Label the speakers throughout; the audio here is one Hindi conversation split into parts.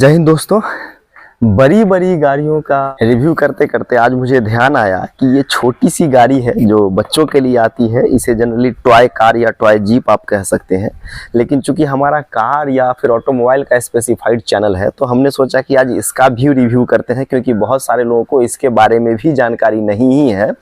Speaker 1: जय हिंद दोस्तों। बड़ी बड़ी गाड़ियों का रिव्यू करते करते आज मुझे ध्यान आया कि ये छोटी सी गाड़ी है जो बच्चों के लिए आती है। इसे जनरली टॉय कार या टॉय जीप आप कह सकते हैं, लेकिन चूंकि हमारा कार या फिर ऑटोमोबाइल का स्पेसिफाइड चैनल है तो हमने सोचा कि आज इसका भी रिव्यू करते हैं, क्योंकि बहुत सारे लोगों को इसके बारे में भी जानकारी नहीं ही है।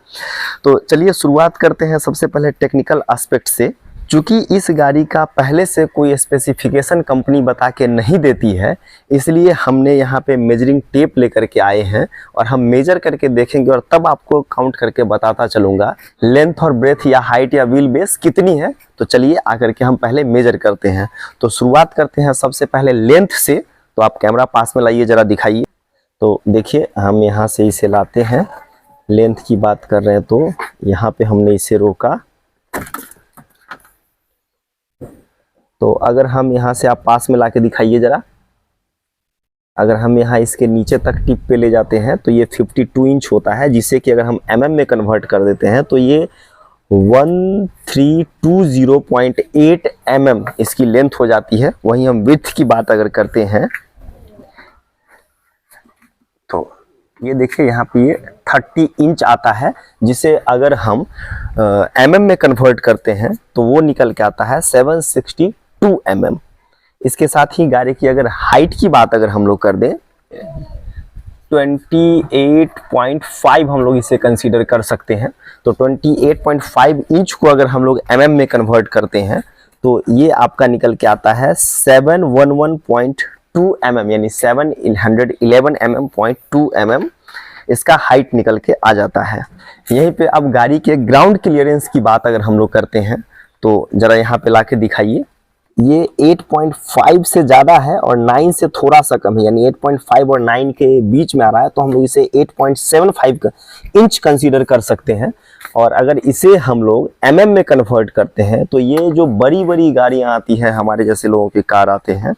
Speaker 1: तो चलिए शुरुआत करते हैं सबसे पहले टेक्निकल एस्पेक्ट से। चूँकि इस गाड़ी का पहले से कोई स्पेसिफिकेशन कंपनी बता के नहीं देती है, इसलिए हमने यहाँ पे मेजरिंग टेप लेकर के आए हैं और हम मेजर करके देखेंगे और तब आपको काउंट करके बताता चलूँगा लेंथ और ब्रेथ या हाइट या व्हील बेस कितनी है। तो चलिए आकर के हम पहले मेजर करते हैं। तो शुरुआत करते हैं सबसे पहले लेंथ से। तो आप कैमरा पास में लाइए, ज़रा दिखाइए। तो देखिए हम यहाँ से इसे लाते हैं। लेंथ की बात कर रहे हैं तो यहाँ पर हमने इसे रोका। तो अगर हम यहाँ से, आप पास में लाके दिखाइए ज़रा, अगर हम यहाँ इसके नीचे तक टिप पे ले जाते हैं तो ये 52 इंच होता है, जिसे कि अगर हम mm में कन्वर्ट कर देते हैं तो ये 1320.8 mm इसकी लेंथ हो जाती है। वहीं हम विड्थ की बात अगर करते हैं तो ये देखिए यहाँ पे ये 30 इंच आता है, जिसे अगर हम mm में कन्वर्ट करते हैं तो वो निकल के आता है 762 mm। इसके साथ ही गाड़ी की अगर हाइट की बात अगर हम लोग कर दें 28.5 हम लोग इसे कंसीडर कर सकते हैं। तो 28.5 इंच को अगर हम लोग mm में कन्वर्ट करते हैं तो ये आपका निकल के आता है 711.2 mm, यानी 711 mm.2 mm इसका हाइट निकल के आ जाता है। यहीं पे अब गाड़ी के ग्राउंड क्लियरेंस की बात अगर हम लोग करते हैं तो ज़रा यहाँ पे लाके दिखाइए। ये 8.5 से ज़्यादा है और 9 से थोड़ा सा कम है, यानी 8.5 और 9 के बीच में आ रहा है, तो हम लोग इसे 8.75 इंच कंसीडर कर सकते हैं। और अगर इसे हम लोग mm में कन्वर्ट करते हैं तो ये जो बड़ी बड़ी गाड़ियाँ आती हैं, हमारे जैसे लोगों के कार आते हैं,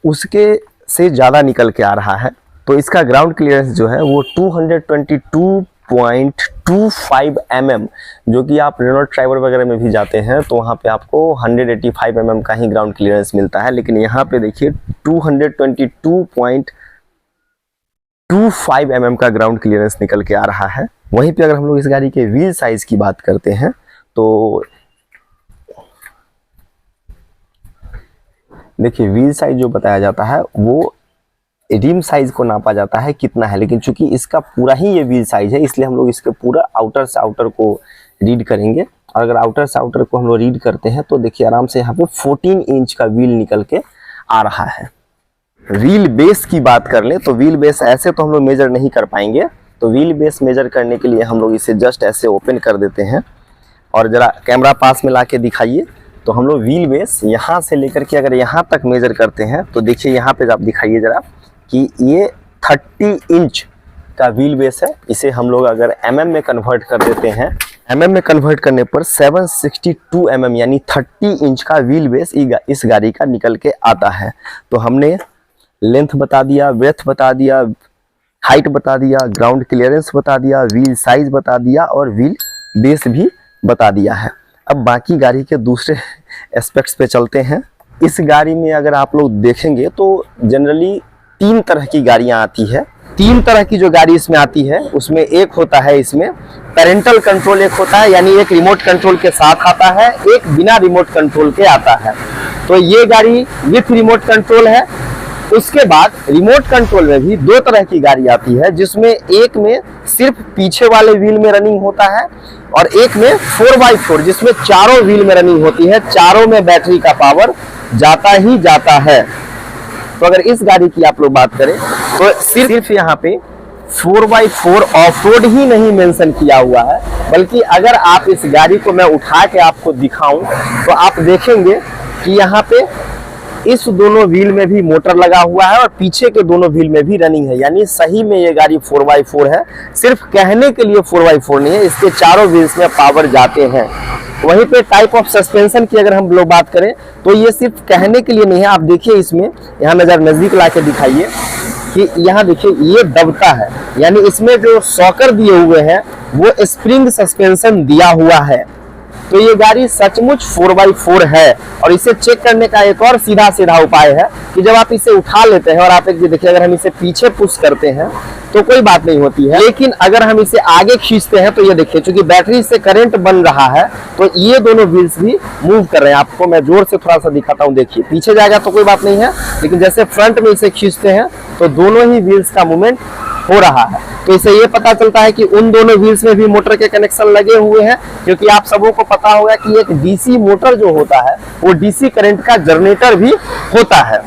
Speaker 1: उसके से ज़्यादा निकल के आ रहा है। तो इसका ग्राउंड क्लियरेंस जो है वो 222.25 mm, जो कि आप रेनॉल्ट ट्राइबर वगैरह में भी जाते हैं तो वहाँ पे आपको 185 mm का ही ग्राउंड क्लियरेंस मिलता है, लेकिन यहाँ पे देखिए 222.25 mm का ग्राउंड क्लियरेंस निकल के आ रहा है। वहीं पे अगर हम लोग इस गाड़ी के व्हील साइज की बात करते हैं तो देखिए व्हील साइज जो बताया जाता है वो रिम साइज को नापा जाता है कितना है, लेकिन चूंकि इसका पूरा ही ये व्हील साइज है इसलिए हम लोग इसके पूरा आउटर से आउटर को रीड करेंगे। और अगर आउटर से आउटर को हम लोग रीड करते हैं तो देखिए आराम से यहाँ पे 14 इंच का व्हील निकल के आ रहा है। व्हील बेस की बात कर ले तो व्हील बेस ऐसे तो हम लोग मेजर नहीं कर पाएंगे, तो व्हील बेस मेजर करने के लिए हम लोग इसे जस्ट ऐसे ओपन कर देते हैं और ज़रा कैमरा पास में ला के दिखाइए। तो हम लोग व्हील बेस यहाँ से लेकर के अगर यहाँ तक मेजर करते हैं तो देखिए यहाँ पे आप दिखाइए ज़रा कि ये 30 इंच का व्हील बेस है। इसे हम लोग अगर mm में कन्वर्ट कर देते हैं, mm में कन्वर्ट करने पर 762 mm यानी 30 इंच का व्हील बेस इस गाड़ी का निकल के आता है। तो हमने लेंथ बता दिया, ब्रेथ बता दिया, हाइट बता दिया, ग्राउंड क्लियरेंस बता दिया, व्हील साइज बता दिया और व्हील बेस भी बता दिया है। अब बाकी गाड़ी के दूसरे एस्पेक्ट्स पे चलते हैं। इस गाड़ी में अगर आप लोग देखेंगे तो जनरली 3 तरह की गाड़ियां आती है। 3 तरह की जो गाड़ी इसमें आती है उसमें एक होता है इसमें पेरेंटल कंट्रोल, एक होता है यानी एक रिमोट कंट्रोल के साथ आता है, एक बिना रिमोट कंट्रोल के आता है। तो ये गाड़ी विथ रिमोट कंट्रोल है। उसके बाद रिमोट कंट्रोल में भी 2 तरह की गाड़ी आती है, जिसमें एक में सिर्फ पीछे वाले व्हील में रनिंग होता है और एक में 4x4 जिसमें चारों व्हील में रनिंग होती है। चारों में बैटरी का पावर जाता ही जाता है। तो अगर इस गाड़ी की आप लोग बात करें तो सिर्फ यहाँ पे 4x4 ऑफ रोड ही नहीं मेंशन किया हुआ है, बल्कि अगर आप इस गाड़ी को मैं उठा के आपको दिखाऊं तो आप देखेंगे कि यहाँ पे इस दोनों व्हील में भी मोटर लगा हुआ है और पीछे के दोनों व्हील में भी रनिंग है, यानी सही में ये गाड़ी 4x4 है। सिर्फ कहने के लिए 4x4 नहीं है, इसके चारों व्हील्स में पावर जाते हैं। वहीं पे टाइप ऑफ सस्पेंशन की अगर हम लोग बात करें तो ये सिर्फ कहने के लिए नहीं है। आप देखिए इसमें, यहाँ नजर नजदीक ला के दिखाइए कि यहाँ देखिए ये दबता है, यानी इसमें जो सॉकर दिए हुए हैं वो स्प्रिंग सस्पेंशन दिया हुआ है। तो ये गाड़ी सचमुच 4x4 है। और इसे चेक करने का एक और सीधा सीधा उपाय है कि जब आप इसे उठा लेते हैं और आप एक देखिए, अगर हम इसे पीछे पुश करते हैं तो कोई बात नहीं होती है, लेकिन अगर हम इसे आगे खींचते हैं तो ये देखिए, चूंकि बैटरी से करंट बन रहा है तो ये दोनों व्हील्स भी मूव कर रहे हैं। आपको मैं जोर से थोड़ा सा दिखाता हूँ, देखिए पीछे जाएगा तो कोई बात नहीं है, लेकिन जैसे फ्रंट में इसे खींचते हैं तो दोनों ही व्हील्स का मूवमेंट हो रहा है। तो इससे ये पता चलता है कि उन दोनों व्हील्स में भी मोटर के कनेक्शन लगे हुए हैं, क्योंकि आप सबों को पता होगा कि एक डीसी मोटर जो होता है वो डीसी करंट का जनरेटर भी होता है।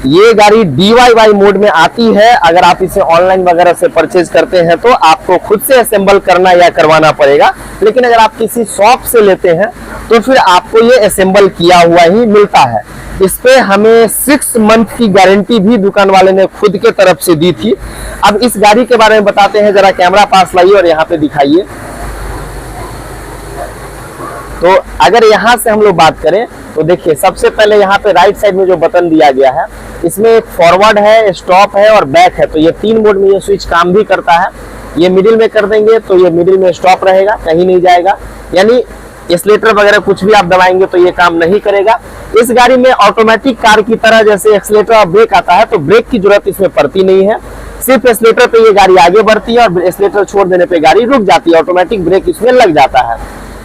Speaker 1: ये गाड़ी DIY मोड में आती है। अगर आप इसे ऑनलाइन वगैरह से परचेज करते हैं तो आपको खुद से असेंबल करना या करवाना पड़ेगा, लेकिन अगर आप किसी शॉप से लेते हैं तो फिर आपको ये असेंबल किया हुआ ही मिलता है। इस पे हमें 6 मंथ की गारंटी भी दुकान वाले ने खुद के तरफ से दी थी। अब इस गाड़ी के बारे में बताते हैं, जरा कैमरा पास लाइए और यहाँ पे दिखाइए। तो अगर यहाँ से हम लोग बात करें तो देखिए, सबसे पहले यहाँ पे राइट साइड में जो बटन दिया गया है, इसमें एक फॉरवर्ड है, स्टॉप है और बैक है। तो ये 3 मोड में ये स्विच काम भी करता है। ये मिडिल में कर देंगे तो ये मिडिल में स्टॉप रहेगा, कहीं नहीं जाएगा, यानी एक्सीलेटर वगैरह कुछ भी आप दबाएंगे तो ये काम नहीं करेगा। इस गाड़ी में ऑटोमेटिक कार की तरह जैसे एक्सीलेटर और ब्रेक आता है तो ब्रेक की जरूरत इसमें पड़ती नहीं है। सिर्फ एक्सीलेटर पे ये गाड़ी आगे बढ़ती है और एक्सीलेटर छोड़ देने पे गाड़ी रुक जाती है, ऑटोमेटिक ब्रेक इसमें लग जाता है।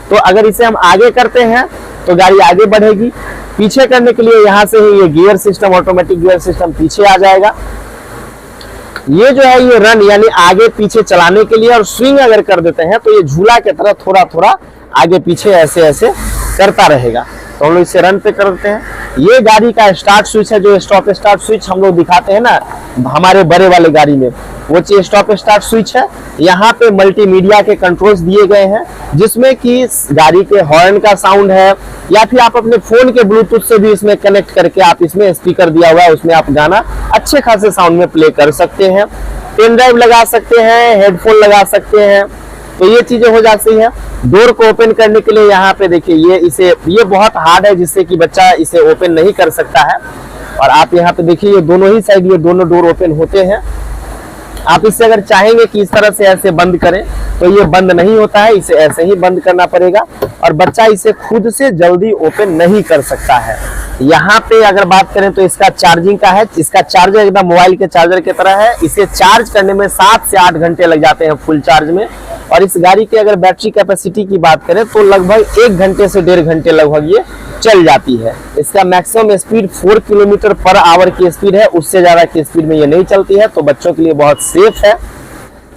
Speaker 1: तो अगर इसे हम आगे करते हैं तो गाड़ी आगे बढ़ेगी। पीछे करने के लिए यहाँ से ही ये gear system, automatic gear system पीछे आ जाएगा। ये जो है ये रन यानी आगे पीछे चलाने के लिए, और स्विंग अगर कर देते हैं तो ये झूला की तरह थोड़ा थोड़ा आगे पीछे ऐसे ऐसे करता रहेगा। तो हम लोग इसे रन पे करते हैं। ये गाड़ी का स्टार्ट स्विच है, जो स्टॉप स्टार्ट स्विच हम लोग दिखाते हैं ना हमारे बड़े वाले गाड़ी में, वो चीज स्टॉप स्टार्ट स्विच है। यहाँ पे मल्टीमीडिया के कंट्रोल्स दिए गए हैं, जिसमें कि गाड़ी के हॉर्न का साउंड है, या फिर आप अपने फोन के ब्लूटूथ से भी इसमें कनेक्ट करके आप इसमें स्पीकर दिया हुआ है, उसमें आप गाना अच्छे खासे साउंड में प्ले कर सकते हैं। पेन ड्राइव लगा सकते हैं, हेडफोन लगा सकते हैं, तो ये चीजें हो जाती है। डोर को ओपन करने के लिए यहाँ पे देखिए, ये बहुत हार्ड है, जिससे कि बच्चा इसे ओपन नहीं कर सकता है। और आप यहाँ पे देखिए, ये दोनों ही साइड ये दोनों डोर ओपन होते हैं। आप इससे अगर चाहेंगे कि इस तरह से ऐसे बंद करें तो ये बंद नहीं होता है, इसे ऐसे ही बंद करना पड़ेगा, और बच्चा इसे खुद से जल्दी ओपन नहीं कर सकता है। यहाँ पे अगर बात करें तो इसका चार्जिंग का है, इसका चार्जर एकदम मोबाइल के चार्जर की तरह है। इसे चार्ज करने में 7 से 8 घंटे लग जाते हैं फुल चार्ज में। और इस गाड़ी की अगर बैटरी कैपेसिटी की बात करें तो लगभग 1 घंटे से 1.5 घंटे लगभग ये चल जाती है। इसका maximum speed 4 kilometre per hour की स्पीड है, उससे ज्यादा की स्पीड में ये नहीं चलती है, तो बच्चों के लिए बहुत सेफ है।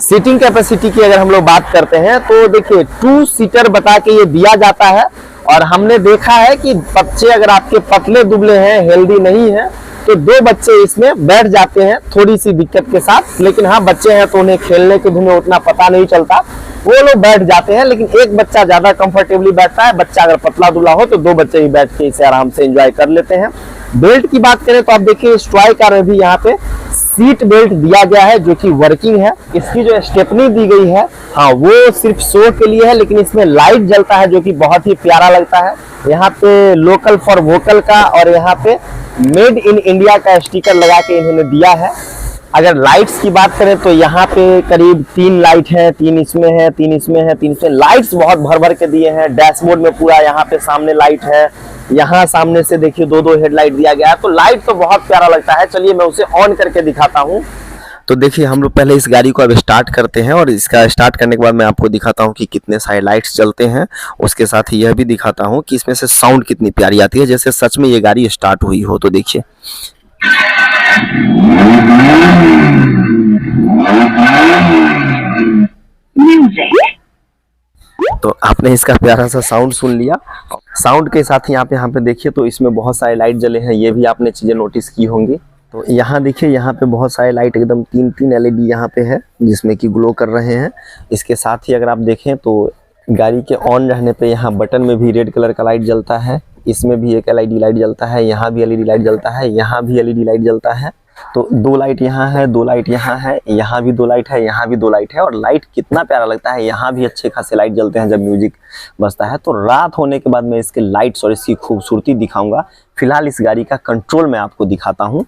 Speaker 1: सीटिंग कैपेसिटी की अगर हम लोग बात करते हैं तो देखिए 2 सीटर बता के ये दिया जाता है। और हमने देखा है कि बच्चे अगर आपके पतले दुबले हैं, हेल्दी नहीं है, तो 2 बच्चे इसमें बैठ जाते हैं थोड़ी सी दिक्कत के साथ। लेकिन हाँ, बच्चे हैं तो उन्हें खेलने के धुन में उतना पता नहीं चलता, वो लोग बैठ जाते हैं। लेकिन एक बच्चा ज्यादा कंफर्टेबली बैठता है, बच्चा अगर पतला दुबला हो तो 2 बच्चे ही बैठ के इसे आराम से एंजॉय कर लेते हैं। बेल्ट की बात करें तो आप देखिए, इस टॉय कार में भी यहाँ पे सीट बेल्ट दिया गया है, जो कि वर्किंग है। इसकी जो स्टेपनी दी गई है, हाँ, वो सिर्फ शो के लिए है, लेकिन इसमें लाइट जलता है जो कि बहुत ही प्यारा लगता है। यहाँ पे लोकल फॉर वोकल का और यहाँ पे मेड इन इंडिया का स्टिकर लगा के इन्होंने दिया है। अगर लाइट्स की बात करें तो यहाँ पे करीब 3 लाइट है, 3 इसमें है, 3 इसमें है, 3 इसमें। लाइट्स बहुत भर भर के दिए हैं। डैशबोर्ड में पूरा यहाँ पे सामने लाइट है, यहाँ सामने से देखिए 2-2 हेडलाइट दिया गया है, तो लाइट तो बहुत प्यारा लगता है। चलिए मैं उसे ऑन करके दिखाता हूँ। तो देखिए, हम लोग पहले इस गाड़ी को अब स्टार्ट करते हैं, और इसका स्टार्ट करने के बाद मैं आपको दिखाता हूँ कि कितने सारे लाइट्स जलते हैं। उसके साथ ही यह भी दिखाता हूँ कि इसमें से साउंड कितनी प्यारी आती है, जैसे सच में ये गाड़ी स्टार्ट हुई हो। तो देखिए, तो आपने इसका प्यारा सा साउंड सुन लिया। साउंड के साथ ही यहाँ पे देखिए, तो इसमें बहुत सारे लाइट जले हैं, ये भी आपने चीजें नोटिस की होंगी। तो यहाँ देखिए, यहाँ पे बहुत सारे लाइट एकदम 3-3 LED यहाँ पे है, जिसमें कि ग्लो कर रहे हैं। इसके साथ ही अगर आप देखें तो गाड़ी के ऑन रहने पे यहाँ बटन में भी रेड कलर का लाइट जलता है, इसमें भी एक LED लाइट जलता है, यहाँ भी LED लाइट जलता है, यहाँ भी LED लाइट जलता है। तो 2 लाइट यहाँ है, 2 लाइट यहाँ है, यहाँ भी 2 लाइट है, यहाँ भी 2 लाइट है। और लाइट कितना प्यारा लगता है, यहाँ भी अच्छे खासे लाइट जलते हैं जब म्यूजिक बजता है। तो रात होने के बाद मैं इसके लाइट्स और इसकी खूबसूरती दिखाऊंगा। फिलहाल इस गाड़ी का कंट्रोल मैं आपको दिखाता हूँ।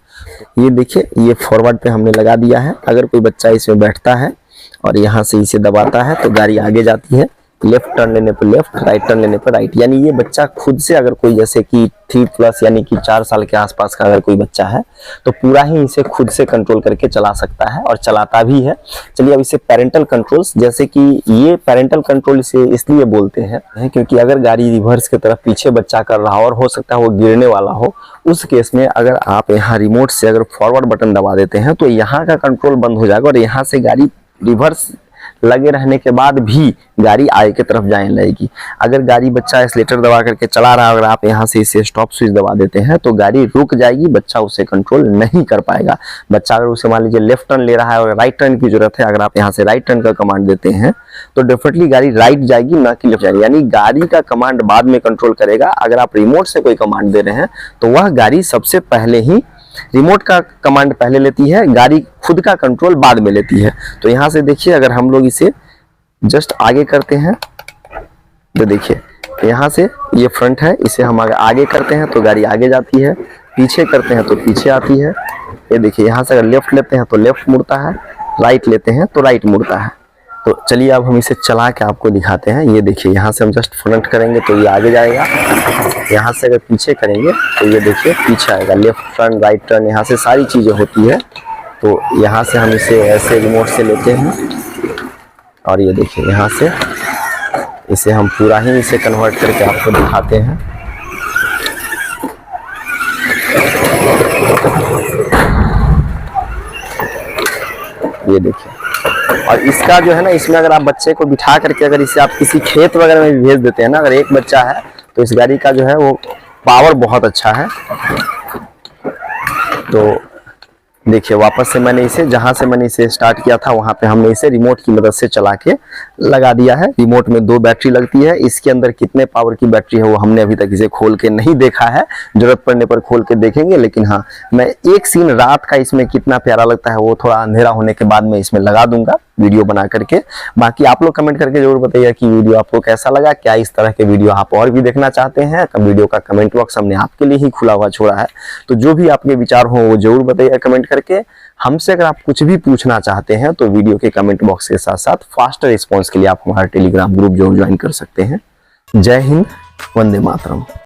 Speaker 1: ये देखिए, ये फॉरवर्ड पे हमने लगा दिया है। अगर कोई बच्चा इसमें बैठता है और यहाँ से इसे दबाता है तो गाड़ी आगे जाती है। लेफ्ट टर्न लेने पर लेफ्ट, राइट टर्न लेने पर राइट। यानी ये बच्चा खुद से, अगर कोई जैसे कि 3+ यानी कि 4 साल के आसपास का अगर कोई बच्चा है तो पूरा ही इसे खुद से कंट्रोल करके चला सकता है और चलाता भी है। चलिए अब इसे पेरेंटल कंट्रोल्स, जैसे कि ये पेरेंटल कंट्रोल इसे इसलिए बोलते हैं क्योंकि अगर गाड़ी रिवर्स की तरफ पीछे बच्चा कर रहा हो और हो सकता है वो गिरने वाला हो, उस केस में अगर आप यहाँ रिमोट से अगर फॉरवर्ड बटन दबा देते हैं तो यहाँ का कंट्रोल बंद हो जाएगा और यहाँ से गाड़ी रिवर्स लगे रहने के बाद भी गाड़ी आगे की तरफ जाने लगेगी। अगर गाड़ी बच्चा एक्सीलेटर दबा करके चला रहा है, अगर आप यहाँ से इसे स्टॉप स्विच दबा देते हैं तो गाड़ी रुक जाएगी, बच्चा उसे कंट्रोल नहीं कर पाएगा। बच्चा अगर उसे मान लीजिए लेफ्ट टर्न ले रहा है और राइट टर्न की जरूरत है, अगर आप यहाँ से राइट टर्न का कमांड देते हैं तो डेफिनेटली गाड़ी राइट जाएगी, ना कि लेफ्ट जाएगी। यानी गाड़ी का कमांड बाद में कंट्रोल करेगा। अगर आप रिमोट से कोई कमांड दे रहे हैं तो वह गाड़ी सबसे पहले ही, रिमोट का कमांड पहले लेती है, गाड़ी खुद का कंट्रोल बाद में लेती है। तो यहाँ से देखिए, अगर हम लोग इसे जस्ट आगे करते हैं तो देखिए यहाँ से ये फ्रंट है, इसे हम आगे करते हैं तो गाड़ी आगे जाती है, पीछे करते हैं तो पीछे आती है। ये देखिए यहाँ से अगर लेफ्ट लेते हैं तो लेफ्ट मुड़ता है, राइट लेते हैं तो राइट मुड़ता है। तो चलिए अब हम इसे चला के आपको दिखाते हैं। ये देखिए यहाँ से हम जस्ट फ्रंट करेंगे तो ये आगे जाएगा, यहाँ से अगर पीछे करेंगे तो ये देखिए पीछे आएगा। लेफ्ट टर्न, राइट टर्न, यहाँ से सारी चीज़ें होती है। तो यहाँ से हम इसे ऐसे रिमोट से लेते हैं और ये देखिए यहाँ से इसे हम पूरा ही इसे कन्वर्ट करके आपको दिखाते हैं। ये देखिए, और इसका जो है ना, इसमें अगर आप बच्चे को बिठा करके अगर इसे आप किसी खेत वगैरह में भी भेज देते हैं ना, अगर एक बच्चा है तो इस गाड़ी का जो है वो पावर बहुत अच्छा है। तो देखिए वापस से मैंने इसे, जहां से मैंने इसे स्टार्ट किया था वहां पे हमने इसे रिमोट की मदद से चला के लगा दिया है। रिमोट में 2 बैटरी लगती है, इसके अंदर कितने पावर की बैटरी है वो हमने अभी तक इसे खोल के नहीं देखा है, जरूरत पड़ने पर खोल के देखेंगे। लेकिन हाँ, मैं एक सीन रात का इसमें कितना प्यारा लगता है वो थोड़ा अंधेरा होने के बाद मैं इसमें लगा दूंगा वीडियो बना करके। बाकी आप लोग कमेंट करके जरूर बताइए कि वीडियो आपको कैसा लगा, क्या इस तरह के वीडियो आप और भी देखना चाहते हैं। वीडियो का कमेंट बॉक्स हमने आपके लिए ही खुला हुआ छोड़ा है, तो जो भी आपके विचार हो वो जरूर बताइए कमेंट करके। हमसे अगर आप कुछ भी पूछना चाहते हैं तो वीडियो के कमेंट बॉक्स के साथ साथ फास्टर रिस्पॉन्स के लिए आप हमारा टेलीग्राम ग्रुप जरूर ज्वाइन कर सकते हैं। जय हिंद, वंदे मातरम।